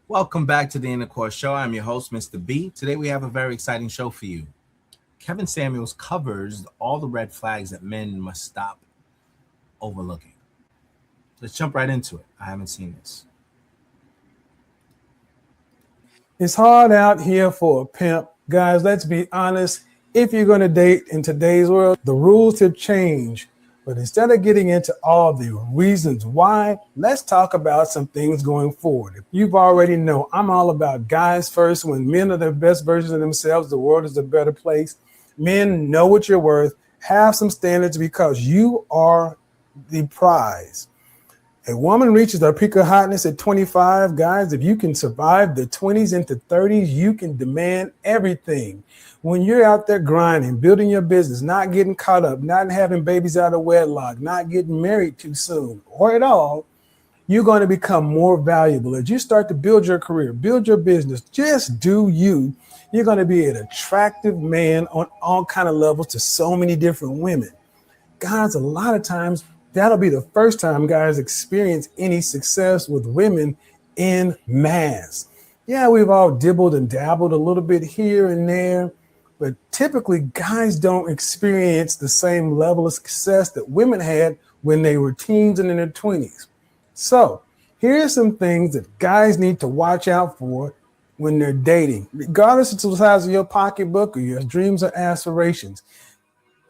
Welcome back to the Intercourse Show. I'm your host, Mr. B. Today we have a very exciting show for you. Kevin Samuels covers all the red flags that men must stop overlooking. Let's jump right into it. I haven't seen this. It's hard out here for a pimp. Guys, let's be honest. If you're going to date in today's world, the rules have changed. But instead of getting into all the reasons why, let's talk about some things going forward. If you've already know, I'm all about guys first. When men are the best versions of themselves, the world is a better place. Men, know what you're worth. Have some standards because you are the prize. A woman reaches her peak of hotness at 25. Guys, if you can survive the 20s into 30s, you can demand everything. When you're out there grinding, building your business, not getting caught up, not having babies out of wedlock, not getting married too soon or at all, you're going to become more valuable. As you start to build your career, build your business, just do you. You're going to be an attractive man on all kind of levels to so many different women. Guys, a lot of times, that'll be the first time guys experience any success with women in mass. Yeah, we've all dibbled and dabbled a little bit here and there, but typically guys don't experience the same level of success that women had when they were teens and in their 20s. So here's some things that guys need to watch out for when they're dating, regardless of the size of your pocketbook or your dreams or aspirations.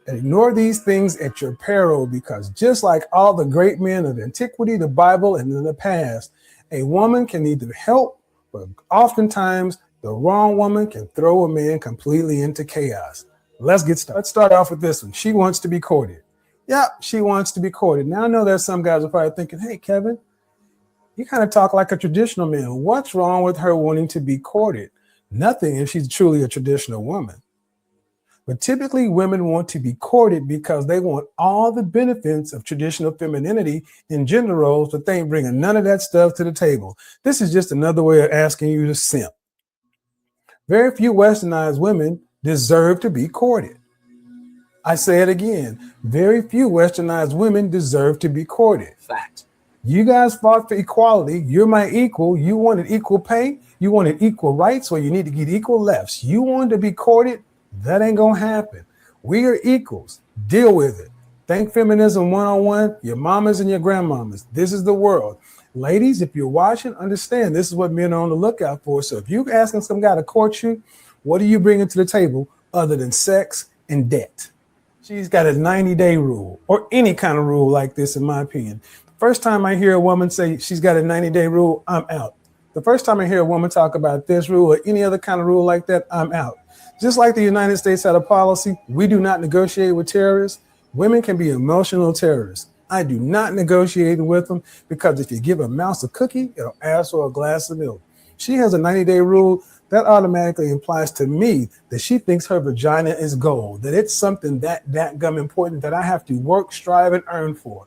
Ignore these things at your peril because just like all the great men of antiquity, the Bible, and in the past, a woman can need the help, but oftentimes the wrong woman can throw a man completely into chaos. Let's get started. Let's start off with this one. She wants to be courted. Yeah, she wants to be courted. Now I know there's some guys are probably thinking, hey, Kevin, you kind of talk like a traditional man. What's wrong with her wanting to be courted? Nothing if she's truly a traditional woman. But typically women want to be courted because they want all the benefits of traditional femininity in gender roles, but they ain't bringing none of that stuff to the table. This is just another way of asking you to simp. Very few westernized women deserve to be courted. I say it again. Very few westernized women deserve to be courted. Fact. You guys fought for equality. You're my equal. You wanted equal pay. You wanted equal rights, or you need to get equal lefts. You wanted to be courted. That ain't gonna happen. We are equals. Deal with it. Thank feminism one-on-one, your mamas and your grandmamas. This is the world. Ladies, if you're watching, understand this is what men are on the lookout for. So if you're asking some guy to court you, what are you bringing to the table other than sex and debt? She's got a 90-day rule or any kind of rule like this, in my opinion. The first time I hear a woman say she's got a 90-day rule, I'm out. The first time I hear a woman talk about this rule or any other kind of rule like that, I'm out. Just like the United States had a policy, we do not negotiate with terrorists. Women can be emotional terrorists. I do not negotiate with them because if you give a mouse a cookie, it'll ask for a glass of milk. She has a 90-day rule. That automatically implies to me that she thinks her vagina is gold, that it's something that gum important that I have to work, strive, and earn for.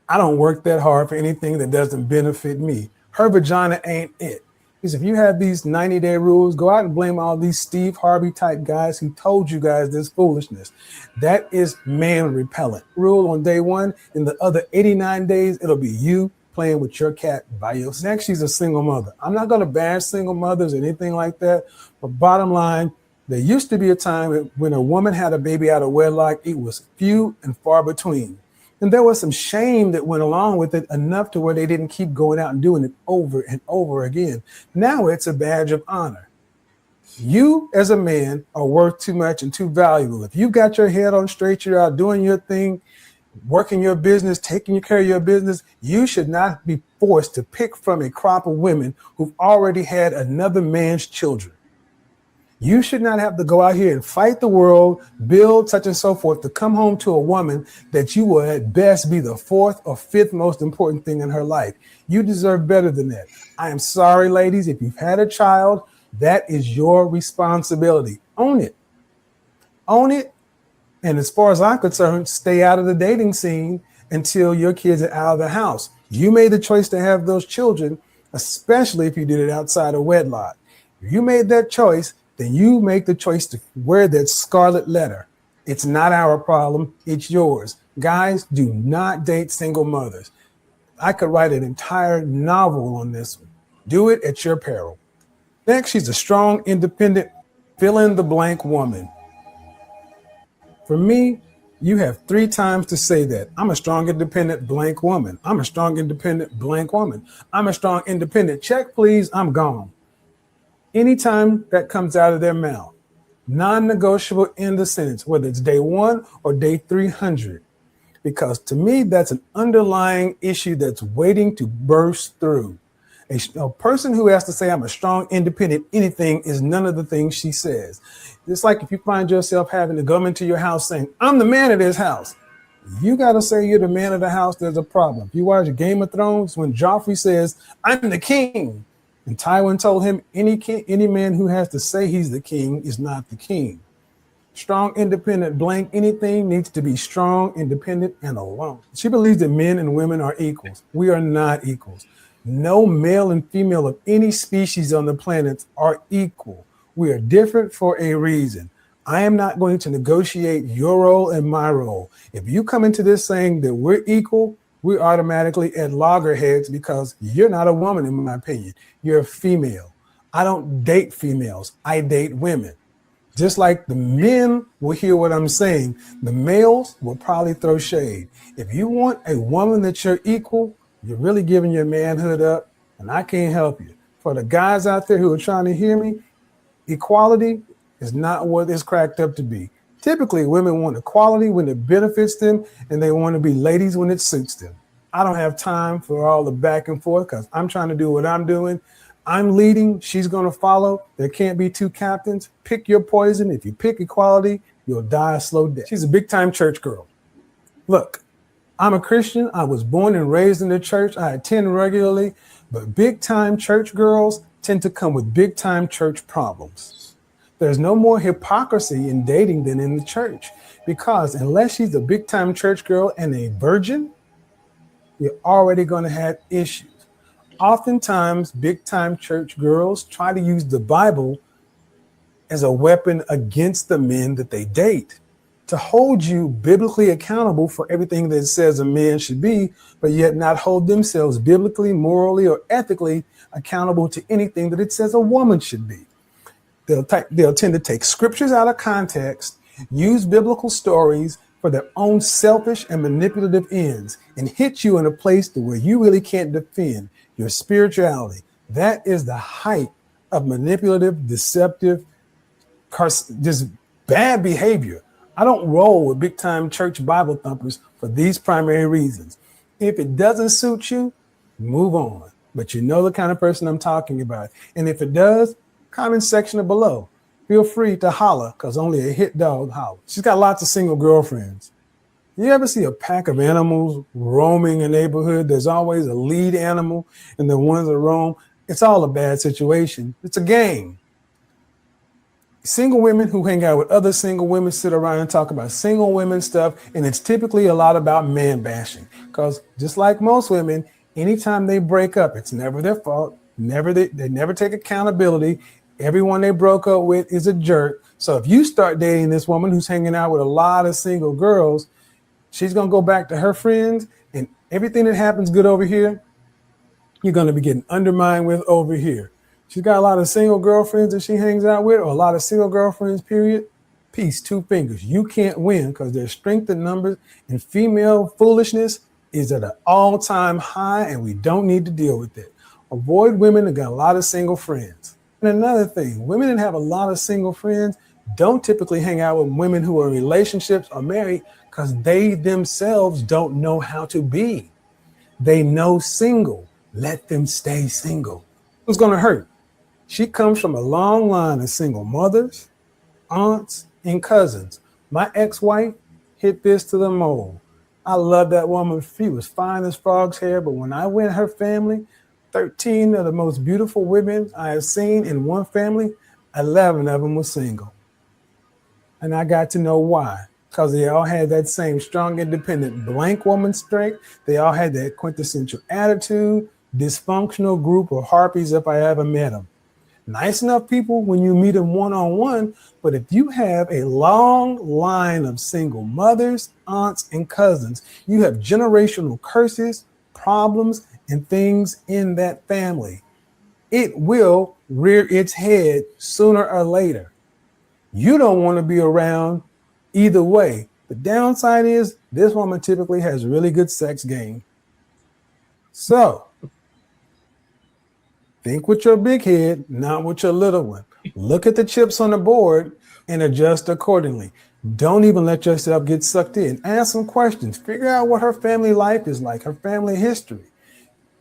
I don't work that hard for anything that doesn't benefit me. Her vagina ain't it. Because if you have these 90-day rules, go out and blame all these Steve Harvey type guys who told you guys this foolishness. That is man repellent. Rule on day one, in the other 89 days, it'll be you playing with your cat by yourself. Next, she's a single mother. I'm not going to bash single mothers or anything like that, but bottom line, there used to be a time when a woman had a baby out of wedlock, it was few and far between. And there was some shame that went along with it enough to where they didn't keep going out and doing it over and over again. Now it's a badge of honor. You as a man are worth too much and too valuable. If you've got your head on straight, you're out doing your thing, working your business, taking care of your business, you should not be forced to pick from a crop of women who've already had another man's children. You should not have to go out here and fight the world, build such and so forth to come home to a woman that you will at best be the fourth or fifth most important thing in her life. You deserve better than that. I am sorry, ladies, if you've had a child, that is your responsibility. Own it. Own it. And as far as I'm concerned, stay out of the dating scene until your kids are out of the house. You made the choice to have those children, especially if you did it outside of wedlock. If you made that choice, then you make the choice to wear that scarlet letter. It's not our problem. It's yours. Guys, do not date single mothers. I could write an entire novel on this one. Do it at your peril. Next, she's a strong, independent, fill in the blank woman. For me, you have 3 times to say that. I'm a strong, independent, blank woman. I'm a strong, independent, blank woman. I'm a strong, independent. Check, please. I'm gone. Anytime that comes out of their mouth, non-negotiable in the sentence, whether it's day 1 or day 300. Because to me, that's an underlying issue that's waiting to burst through. A person who has to say, I'm a strong, independent, anything is none of the things she says. It's like if you find yourself having to come into your house saying, I'm the man of this house. You got to say you're the man of the house, there's a problem. If you watch Game of Thrones, when Joffrey says, I'm the king, and Tywin told him, any man who has to say he's the king is not the king. Strong, independent, blank, anything needs to be strong, independent, and alone. She believes that men and women are equals. We are not equals. No male and female of any species on the planet are equal. We are different for a reason. I am not going to negotiate your role and my role. If you come into this saying that we're equal, we're automatically at loggerheads because you're not a woman, in my opinion. You're a female. I don't date females. I date women. Just like the men will hear what I'm saying, the males will probably throw shade. If you want a woman that you're equal, you're really giving your manhood up, and I can't help you. For the guys out there who are trying to hear me, equality is not what it's cracked up to be. Typically, women want equality when it benefits them, and they want to be ladies when it suits them. I don't have time for all the back and forth because I'm trying to do what I'm doing. I'm leading, she's going to follow. There can't be 2 captains. Pick your poison. If you pick equality, you'll die a slow death. She's a big-time church girl. Look, I'm a Christian. I was born and raised in the church. I attend regularly, but big-time church girls tend to come with big-time church problems. There's no more hypocrisy in dating than in the church, because unless she's a big-time church girl and a virgin, you're already going to have issues. Oftentimes, big-time church girls try to use the Bible as a weapon against the men that they date to hold you biblically accountable for everything that it says a man should be, but yet not hold themselves biblically, morally, or ethically accountable to anything that it says a woman should be. They'll tend to take scriptures out of context, use biblical stories for their own selfish and manipulative ends, and hit you in a place to where you really can't defend your spirituality. That is the height of manipulative, deceptive, just bad behavior. I don't roll with big time church Bible thumpers for these primary reasons. If it doesn't suit you, move on. But you know the kind of person I'm talking about. And if it does, comment section below. Feel free to holler, because only a hit dog holler. She's got lots of single girlfriends. You ever see a pack of animals roaming a neighborhood? There's always a lead animal, and the ones that roam, it's all a bad situation. It's a game. Single women who hang out with other single women sit around and talk about single women stuff, and it's typically a lot about man bashing. Because just like most women, anytime they break up, it's never their fault. They never take accountability. Everyone they broke up with is a jerk. So if you start dating this woman who's hanging out with a lot of single girls, she's going to go back to her friends, and everything that happens good over here, you're going to be getting undermined with over here. She's got a lot of single girlfriends that she hangs out with, or a lot of single girlfriends, period. Peace, 2 fingers. You can't win because their strength in numbers and female foolishness is at an all-time high, and we don't need to deal with it. Avoid women that got a lot of single friends. And another thing, women that have a lot of single friends don't typically hang out with women who are in relationships or married because they themselves don't know how to be. They know single. Let them stay single. Who's going to hurt? She comes from a long line of single mothers, aunts, and cousins. My ex-wife hit this to the mold. I love that woman. She was fine as frog's hair, but when I went her family, 13 of the most beautiful women I have seen in one family, 11 of them were single. And I got to know why. Because they all had that same strong, independent, blank woman strength. They all had that quintessential attitude, dysfunctional group of harpies if I ever met them. Nice enough people when you meet them one-on-one, but if you have a long line of single mothers, aunts, and cousins, you have generational curses, problems, and things in that family. it will rear its head sooner or later. You don't want to be around either way. The downside is this woman typically has really good sex game. So think with your big head, not with your little one. Look at the chips on the board and adjust accordingly. Don't even let yourself get sucked in. Ask some questions. Figure out what her family life is like, her family history.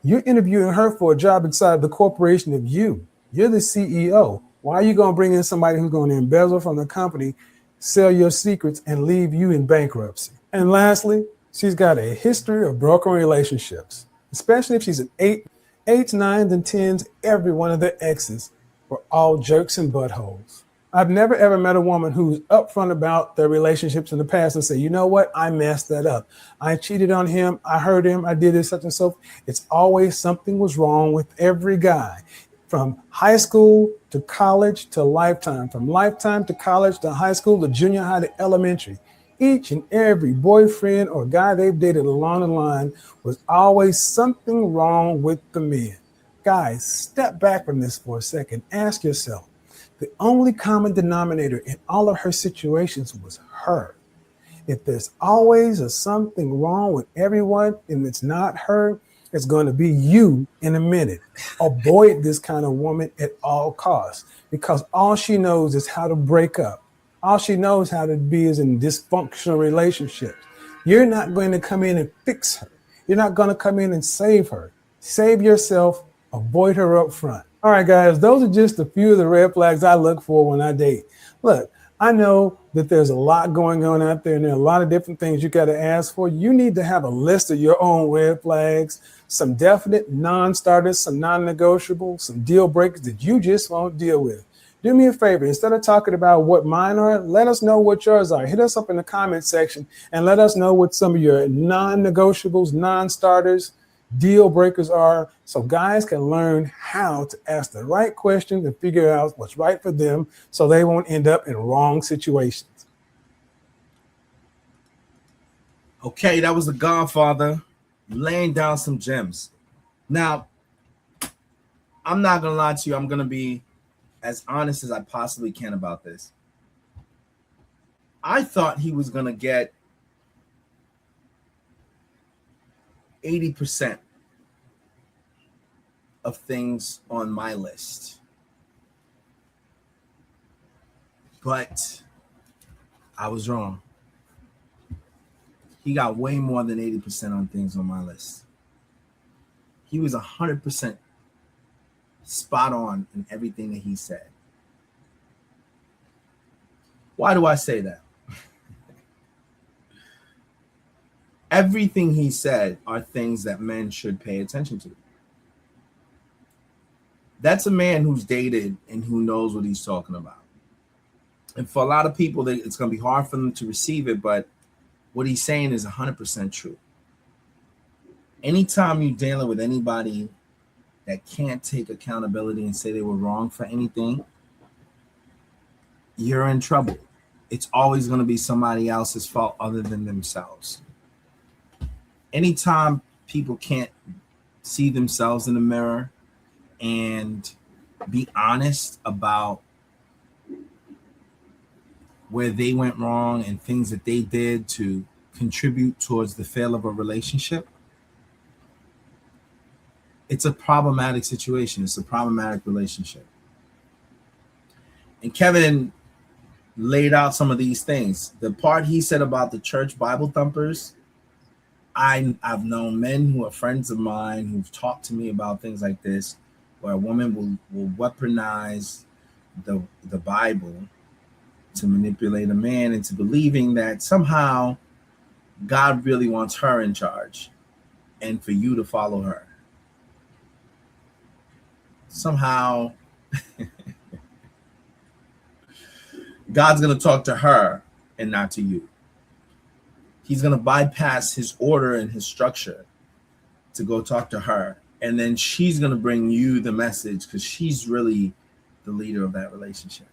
You're interviewing her for a job inside the corporation of you. You're the CEO. Why are you going to bring in somebody who's going to embezzle from the company, sell your secrets, and leave you in bankruptcy? And lastly, she's got a history of broken relationships, especially if she's an eights, nines, and tens. Every one of their exes were all jerks and buttholes. I've never ever met a woman who's upfront about their relationships in the past and say, you know what, I messed that up. I cheated on him. I hurt him. I did this, such and so. It's always something was wrong with every guy, from high school to college to lifetime, from lifetime to college to high school to junior high to elementary. Each and every boyfriend or guy they've dated along the line was always something wrong with the men. Guys, step back from this for a second. Ask yourself, the only common denominator in all of her situations was her. If there's always something wrong with everyone and it's not her, it's going to be you in a minute. Avoid this kind of woman at all costs, because all she knows is how to break up. All she knows how to be is in dysfunctional relationships. You're not going to come in and fix her. You're not going to come in and save her. Save yourself. Avoid her up front. All right, guys, those are just a few of the red flags I look for when I date. Look, I know that there's a lot going on out there, and there are a lot of different things you got to ask for. You need to have a list of your own red flags, some definite non-starters, some non-negotiables, some deal breakers that you just won't deal with. Do me a favor. Instead of talking about what mine are, let us know what yours are. Hit us up in the comment section and let us know what some of your non-negotiables, non-starters, deal breakers are, so guys can learn how to ask the right questions and figure out what's right for them so they won't end up in wrong situations. Okay, that was The Godfather laying down some gems. Now, I'm not going to lie to you. I'm going to be as honest as I possibly can about this. I thought he was going to get 80% of things on my list. But I was wrong. He got way more than 80% on things on my list. He was 100% spot on in everything that he said. Why do I say that? Everything he said are things that men should pay attention to. That's a man who's dated and who knows what he's talking about. And for a lot of people, it's going to be hard for them to receive it, but what he's saying is 100% true. Anytime you're dealing with anybody that can't take accountability and say they were wrong for anything, you're in trouble. It's always going to be somebody else's fault other than themselves. Anytime people can't see themselves in the mirror and be honest about where they went wrong and things that they did to contribute towards the fail of a relationship, it's a problematic situation. It's a problematic relationship. And Kevin laid out some of these things. The part he said about the church Bible thumpers, I've known men who are friends of mine who've talked to me about things like this, where a woman will weaponize the Bible to manipulate a man into believing that somehow God really wants her in charge and for you to follow her. Somehow God's going to talk to her and not to you. He's going to bypass his order and his structure to go talk to her. And then she's going to bring you the message because she's really the leader of that relationship.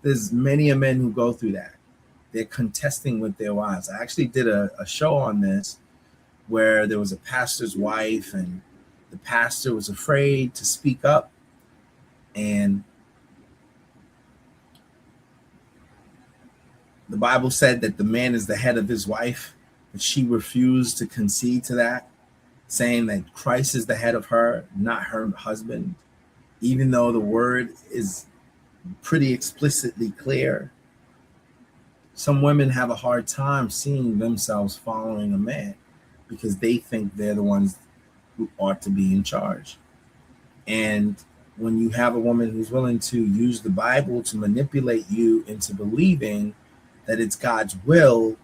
There's many men who go through that. They're contesting with their wives. I actually did a show on this where there was a pastor's wife and the pastor was afraid to speak up And the Bible said that the man is the head of his wife, but she refused to concede to that, saying that Christ is the head of her, not her husband, even though the word is pretty explicitly clear. Some women have a hard time seeing themselves following a man because they think they're the ones who ought to be in charge. And when you have a woman who's willing to use the Bible to manipulate you into believing that it's God's will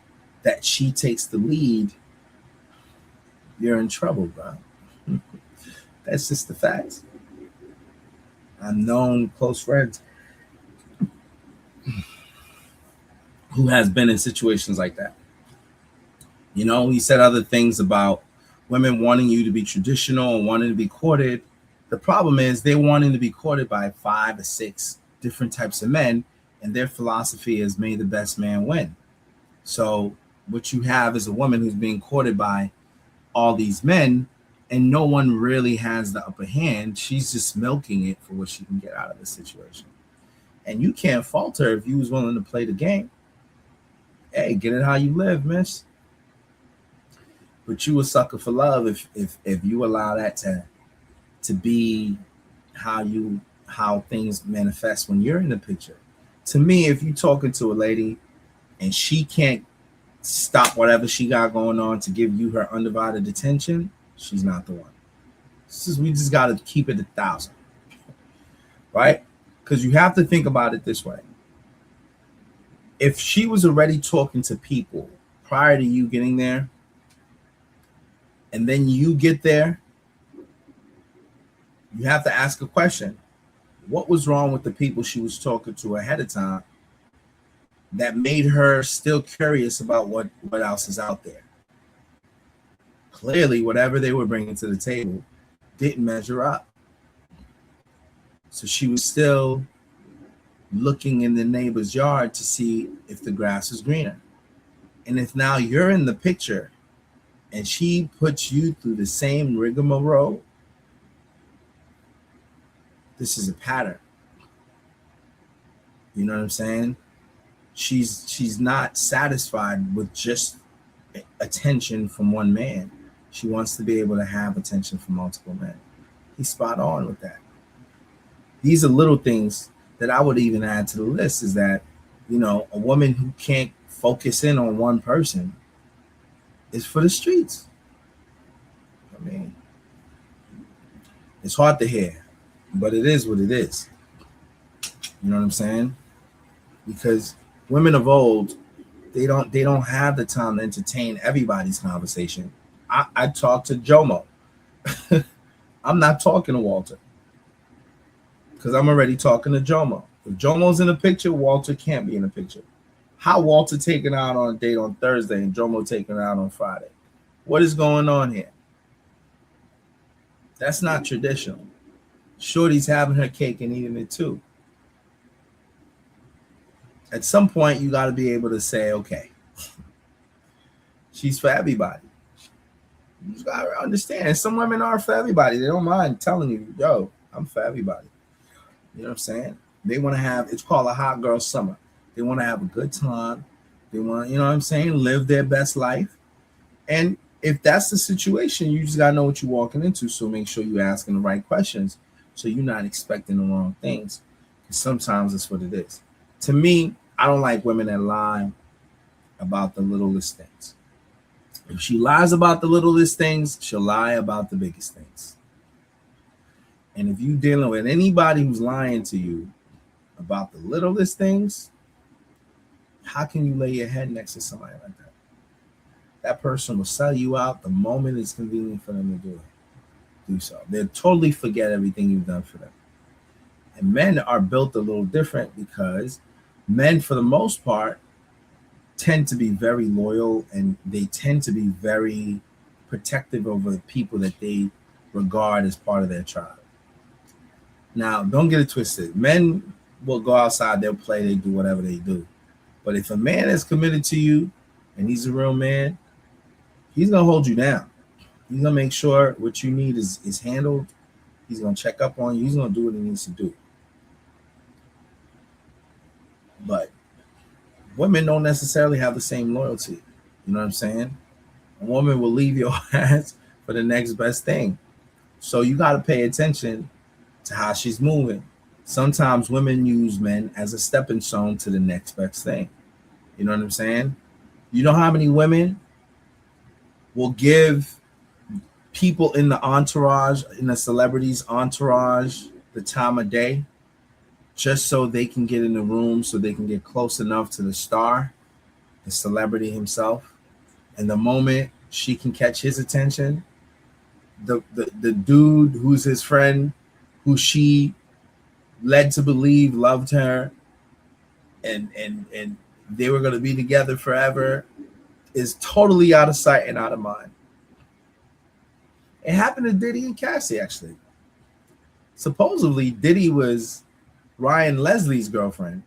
that she takes the lead, you're in trouble, bro. That's just the facts. I've known close friends who has been in situations like that. You know, he said other things about women wanting you to be traditional and wanting to be courted. The problem is they're wanting to be courted by 5 or 6 different types of men, and their philosophy is may the best man win. So what you have is a woman who's being courted by all these men, and no one really has the upper hand. She's just milking it for what she can get out of the situation. And you can't fault her if you was willing to play the game. Hey, get it how you live, miss. But you a sucker for love if you allow that to be how things manifest when you're in the picture. To me, if you're talking to a lady and she can't stop whatever she got going on to give you her undivided attention, she's not the one. We just got to keep it 1,000, right? Because you have to think about it this way. If she was already talking to people prior to you getting there, and then you get there, you have to ask a question. What was wrong with the people she was talking to ahead of time that made her still curious about what else is out there? Clearly, whatever they were bringing to the table didn't measure up. So she was still looking in the neighbor's yard to see if the grass is greener. And if now you're in the picture and she puts you through the same rigmarole, this is a pattern. You know what I'm saying? She's not satisfied with just attention from one man. She wants to be able to have attention from multiple men. He's spot on with that. These are little things that I would even add to the list, is that, you know, a woman who can't focus in on one person is for the streets. I mean, it's hard to hear, but it is what it is. You know what I'm saying? Because women of old, they don't have the time to entertain everybody's conversation. I talk to Jomo. I'm not talking to Walter, because I'm already talking to Jomo. If Jomo's in the picture, Walter can't be in the picture. How Walter taken out on a date on Thursday and Jomo taken out on Friday? What is going on here? That's not traditional. Shorty's having her cake and eating it too. At some point, you got to be able to say, okay, she's for everybody. You just got to understand. And some women are for everybody. They don't mind telling you, yo, I'm for everybody. You know what I'm saying? They want to have, it's called a hot girl summer. They want to have a good time. They want to, you know what I'm saying, live their best life. And if that's the situation, you just got to know what you're walking into. So make sure you're asking the right questions so you're not expecting the wrong things. Because sometimes that's what it is. To me, I don't like women that lie about the littlest things. If she lies about the littlest things, she'll lie about the biggest things. And if you're dealing with anybody who's lying to you about the littlest things, how can you lay your head next to somebody like that? That person will sell you out the moment it's convenient for them to do so. They'll totally forget everything you've done for them. And men are built a little different, because men, for the most part, tend to be very loyal, and they tend to be very protective over the people that they regard as part of their tribe. Now, don't get it twisted. Men will go outside, they'll play, they do whatever they do. But if a man is committed to you and he's a real man, he's going to hold you down. He's going to make sure what you need is handled. He's going to check up on you. He's going to do what he needs to do. But women don't necessarily have the same loyalty. You know what I'm saying? A woman will leave your ass for the next best thing. So you got to pay attention to how she's moving. Sometimes women use men as a stepping stone to the next best thing. You know what I'm saying? You know how many women will give people in the entourage, in the celebrity's entourage, the time of day just so they can get in the room, so they can get close enough to the star, the celebrity himself. And the moment she can catch his attention, the dude who's his friend, who she led to believe loved her and they were going to be together forever, is totally out of sight and out of mind. It happened to Diddy and Cassie, actually. Supposedly, Diddy was Ryan Leslie's girlfriend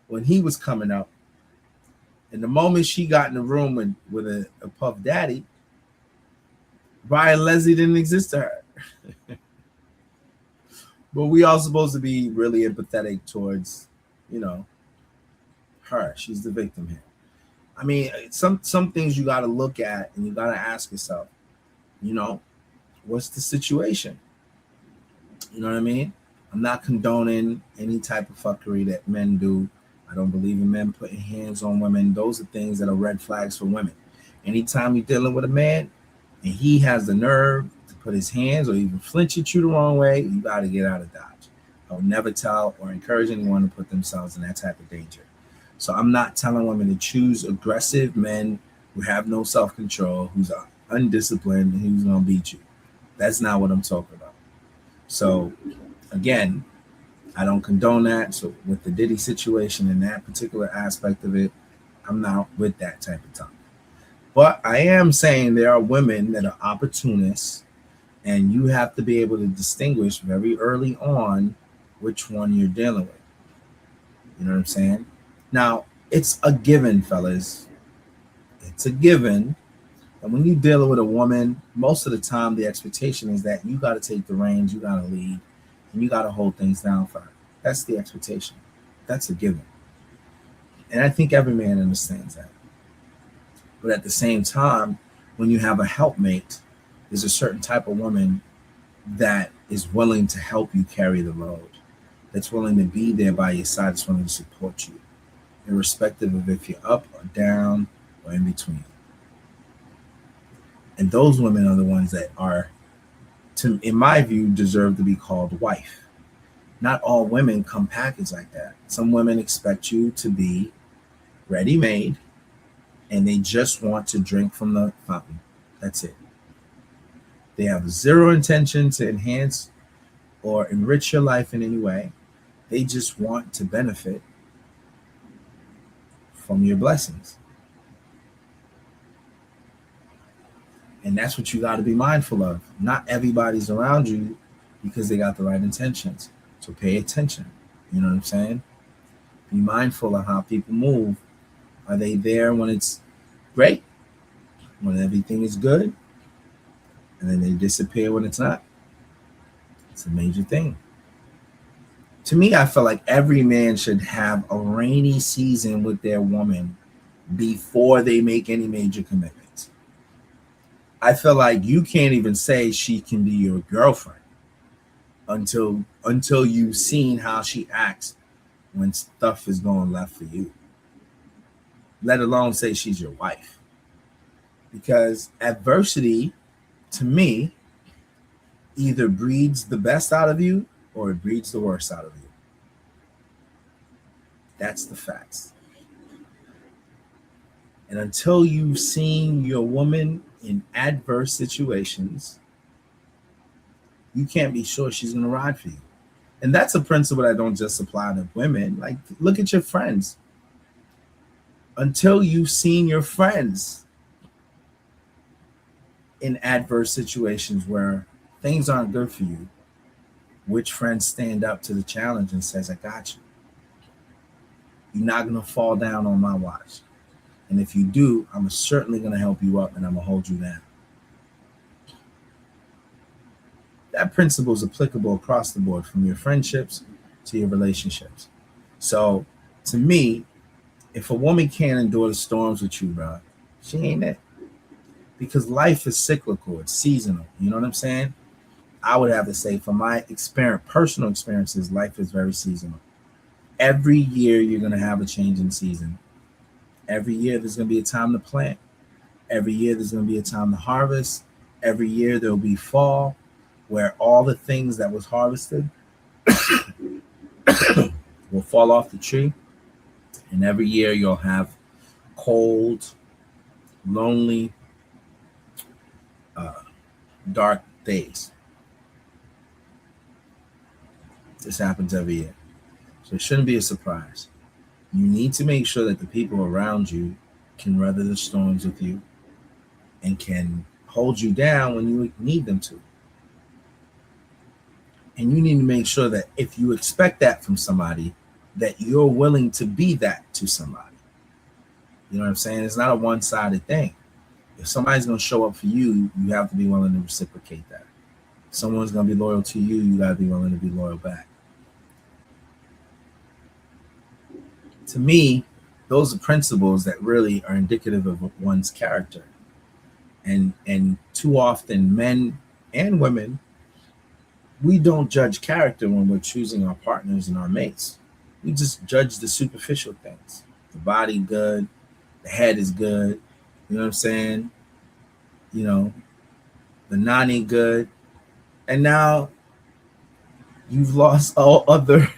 when he was coming up. And the moment she got in the room with a Puff Daddy, Ryan Leslie didn't exist to her. But we all supposed to be really empathetic towards, you know, her. She's the victim here. I mean, some things you got to look at and you got to ask yourself, you know, what's the situation? You know what I mean? I'm not condoning any type of fuckery that men do. I don't believe in men putting hands on women. Those are things that are red flags for women. Anytime you're dealing with a man and he has the nerve to put his hands or even flinch at you the wrong way, you got to get out of Dodge. I would never tell or encourage anyone to put themselves in that type of danger. So I'm not telling women to choose aggressive men who have no self-control, who's undisciplined, and who's going to beat you. That's not what I'm talking about. So, again, I don't condone that. So with the Diddy situation and that particular aspect of it, I'm not with that type of talk. But I am saying there are women that are opportunists, and you have to be able to distinguish very early on which one you're dealing with. You know what I'm saying? Now, it's a given, fellas. It's a given. And when you're dealing with a woman, most of the time the expectation is that you got to take the reins, you got to lead, and you got to hold things down for her. That's the expectation. That's a given. And I think every man understands that. But at the same time, when you have a helpmate, there's a certain type of woman that is willing to help you carry the load, that's willing to be there by your side, that's willing to support you, irrespective of if you're up or down or in between. And those women are the ones that are, in my view, deserve to be called wife. Not all women come packaged like that. Some women expect you to be ready-made, and they just want to drink from the fountain. That's it. They have zero intention to enhance or enrich your life in any way. They just want to benefit from your blessings. And that's what you got to be mindful of. Not everybody's around you because they got the right intentions. So pay attention. You know what I'm saying? Be mindful of how people move. Are they there when it's great? When everything is good? And then they disappear when it's not? It's a major thing. To me, I feel like every man should have a rainy season with their woman before they make any major commitments. I feel like you can't even say she can be your girlfriend until you've seen how she acts when stuff is going left for you. Let alone say she's your wife. Because adversity, to me, either breeds the best out of you or it breeds the worst out of you. That's the facts. And until you've seen your woman in adverse situations, you can't be sure she's going to ride for you. And that's a principle that don't just apply to women. Like, look at your friends. Until you've seen your friends in adverse situations where things aren't good for you, which friends stand up to the challenge and says, I got you. You're not going to fall down on my watch. And if you do, I'm certainly going to help you up and I'm going to hold you down. That principle is applicable across the board, from your friendships to your relationships. So To me, if a woman can't endure the storms with you, bro, she ain't it. Because life is cyclical, it's seasonal. You know what I'm saying? I would have to say, from my experience, personal experiences, life is very seasonal. Every year, you're going to have a change in season. Every year, there's going to be a time to plant. Every year, there's going to be a time to harvest. Every year, there'll be fall, where all the things that was harvested will fall off the tree. And every year, you'll have cold, lonely, uh, dark days. This happens every year. So it shouldn't be a surprise. You need to make sure that the people around you can weather the storms with you and can hold you down when you need them to. And you need to make sure that if you expect that from somebody, that you're willing to be that to somebody. You know what I'm saying? It's not a one-sided thing. If somebody's going to show up for you, you have to be willing to reciprocate that. If someone's going to be loyal to you, you got to be willing to be loyal back. To me, those are principles that really are indicative of one's character. And too often, men and women, we don't judge character when we're choosing our partners and our mates. We just judge the superficial things. The body good, the head is good, you know what I'm saying? You know, the nani good. And now you've lost all other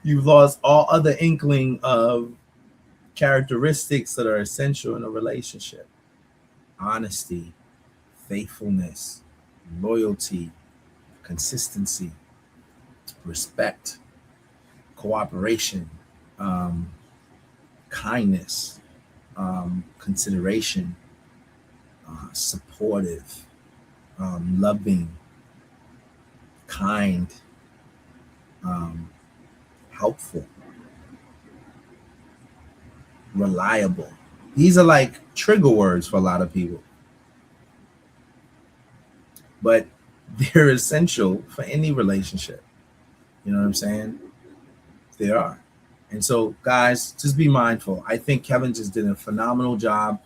you've lost all other inkling of characteristics that are essential in a relationship. Honesty, faithfulness, loyalty, consistency, respect, cooperation, kindness, consideration, supportive, loving, kind, helpful, reliable. These are like trigger words for a lot of people, but they're essential for any relationship. You know what I'm saying? They are. And so, guys, just be mindful. I think Kevin just did a phenomenal job.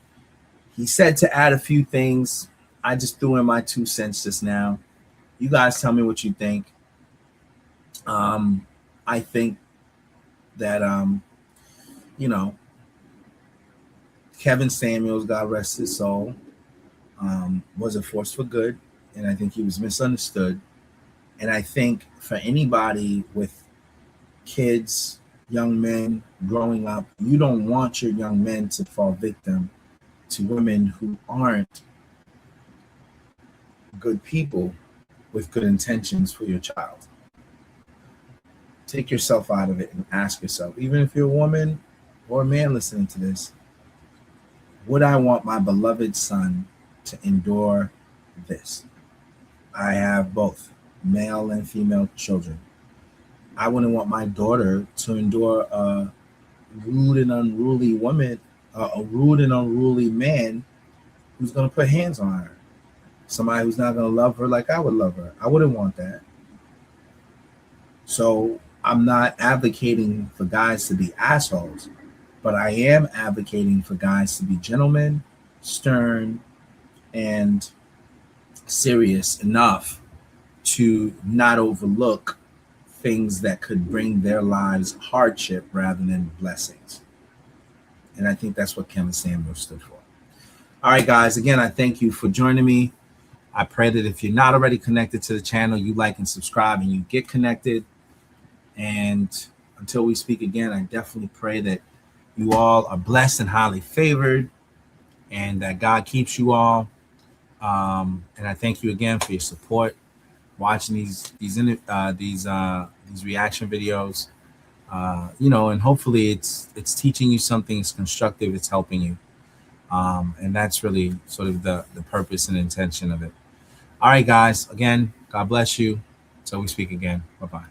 He said to add a few things. I just threw in my 2 cents just now. You guys tell me what you think. I think that, you know, Kevin Samuels, God rest his soul, was a force for good. And I think he was misunderstood. And I think for anybody with kids, young men growing up, you don't want your young men to fall victim to women who aren't good people with good intentions for your child. Take yourself out of it and ask yourself, even if you're a woman or a man listening to this, would I want my beloved son to endure this? I have both male and female children. I wouldn't want my daughter to endure a rude and unruly woman, a rude and unruly man who's going to put hands on her. Somebody who's not going to love her like I would love her. I wouldn't want that. So I'm not advocating for guys to be assholes, but I am advocating for guys to be gentlemen, stern, and serious enough to not overlook things that could bring their lives hardship rather than blessings. And I think that's what Kevin Samuels stood for. All right, guys, again, I thank you for joining me. I pray that if you're not already connected to the channel, you like and subscribe and you get connected. And until we speak again, I definitely pray that you all are blessed and highly favored and that God keeps you all. And I thank you again for your support, watching these reaction videos, you know, and hopefully it's teaching you something. It's constructive. It's helping you, and that's really sort of the purpose and intention of it. All right, guys. Again, God bless you. Until we speak again. Bye-bye.